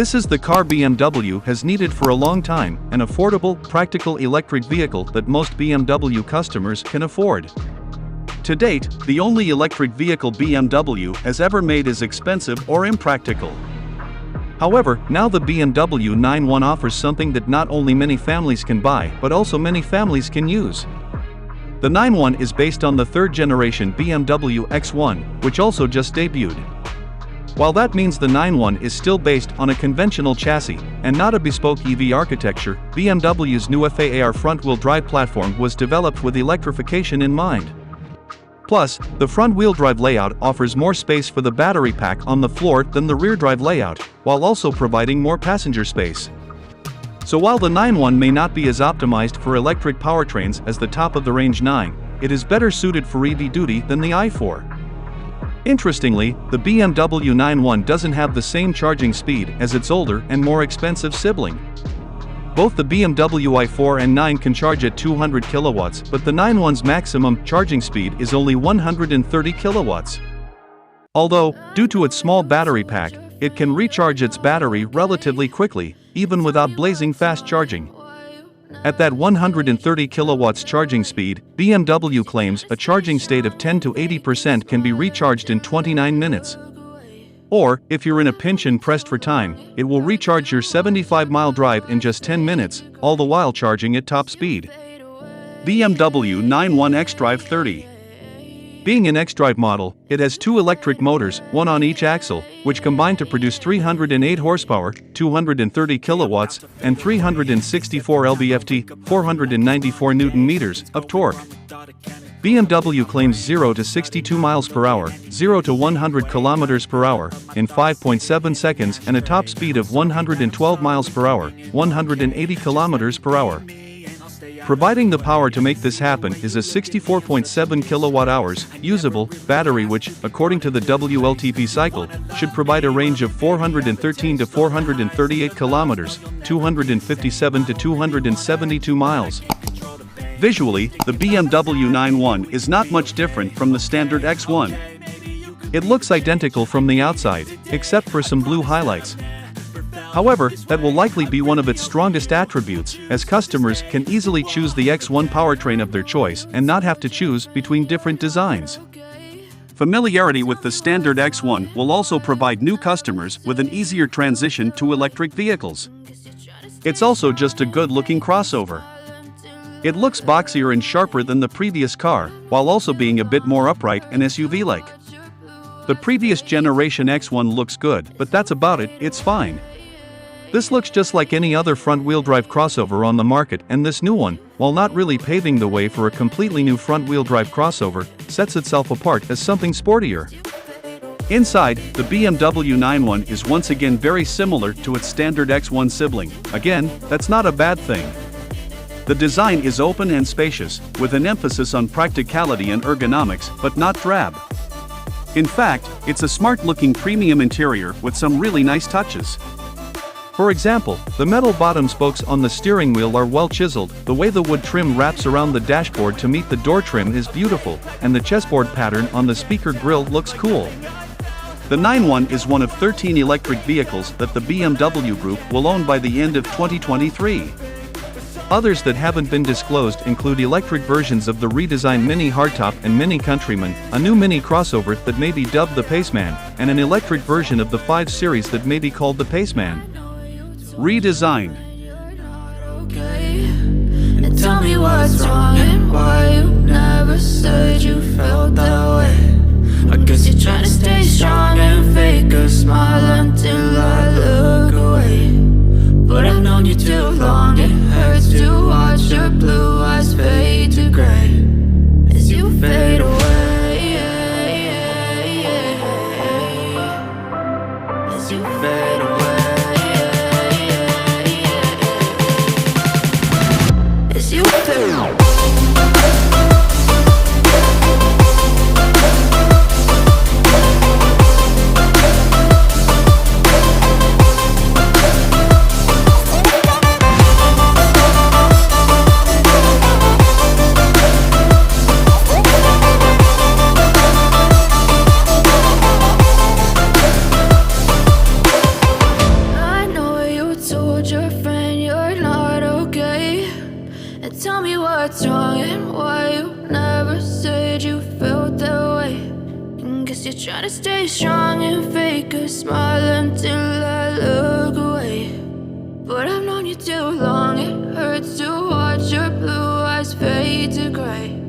This is the car BMW has needed for a long time, an affordable, practical electric vehicle that most BMW customers can afford. To date, the only electric vehicle BMW has ever made is expensive or impractical. However, now the BMW iX1 offers something that not only many families can buy but also many families can use. The iX1 is based on the third-generation BMW X1, which also just debuted. While that means the iX1 is still based on a conventional chassis, and not a bespoke EV architecture, BMW's new FAAR front-wheel drive platform was developed with electrification in mind. Plus, the front-wheel drive layout offers more space for the battery pack on the floor than the rear-drive layout, while also providing more passenger space. So while the iX1 may not be as optimized for electric powertrains as the top-of-the-range 9, it is better suited for EV duty than the i4. Interestingly, the BMW iX1 doesn't have the same charging speed as its older and more expensive sibling. Both the BMW i4 and 9 can charge at 200 kilowatts, but the iX1's maximum charging speed is only 130 kilowatts. Although, due to its small battery pack, it can recharge its battery relatively quickly, even without blazing fast charging. At that 130 kilowatts charging speed, BMW claims a charging state of 10 to 80% can be recharged in 29 minutes. Or, if you're in a pinch and pressed for time, it will recharge your 75-mile drive in just 10 minutes, all the while charging at top speed. BMW iX1 xDrive 30. Being an xDrive model, it has two electric motors, one on each axle, which combine to produce 308 horsepower, 230 kilowatts, and 364 lb-ft, 494 Nm of torque. BMW claims 0 to 62 miles per hour, 0 to 100 kilometers per hour, in 5.7 seconds and a top speed of 112 miles per hour, 180 kilometers per hour. Providing the power to make this happen is a 64.7 kilowatt-hours usable battery which, according to the WLTP cycle, should provide a range of 413 to 438 kilometers, 257 to 272 miles. Visually, the BMW iX1 is not much different from the standard X1. It looks identical from the outside, except for some blue highlights. However, that will likely be one of its strongest attributes, as customers can easily choose the X1 powertrain of their choice and not have to choose between different designs. Familiarity with the standard X1 will also provide new customers with an easier transition to electric vehicles. It's also just a good-looking crossover. It looks boxier and sharper than the previous car, while also being a bit more upright and SUV-like. The previous generation X1 looks good, but that's about it, it's fine. This looks just like any other front-wheel drive crossover on the market, and this new one, while not really paving the way for a completely new front-wheel drive crossover, sets itself apart as something sportier. Inside, the BMW iX1 is once again very similar to its standard X1 sibling. Again, that's not a bad thing. The design is open and spacious, with an emphasis on practicality and ergonomics, but not drab. In fact, it's a smart-looking premium interior with some really nice touches. For example, the metal bottom spokes on the steering wheel are well chiseled, the way the wood trim wraps around the dashboard to meet the door trim is beautiful, and the chessboard pattern on the speaker grille looks cool. The iX1 is one of 13 electric vehicles that the BMW Group will own by the end of 2023. Others that haven't been disclosed include electric versions of the redesigned Mini Hardtop and Mini Countryman, a new Mini crossover that may be dubbed the Paceman, and an electric version of the 5 Series that may be called the Paceman. Redesigned. And tell me what's wrong and why you never said you felt that way. I guess you're trying to stay strong and fake a smile until I look away. But I've known you too long, it hurts to watch your blue eyes fade to gray as you fade away. As you fade away. You do. said you felt that way. And guess you're trying to stay strong and fake a smile until I look away. But I've known you too long, it hurts to watch your blue eyes fade to gray.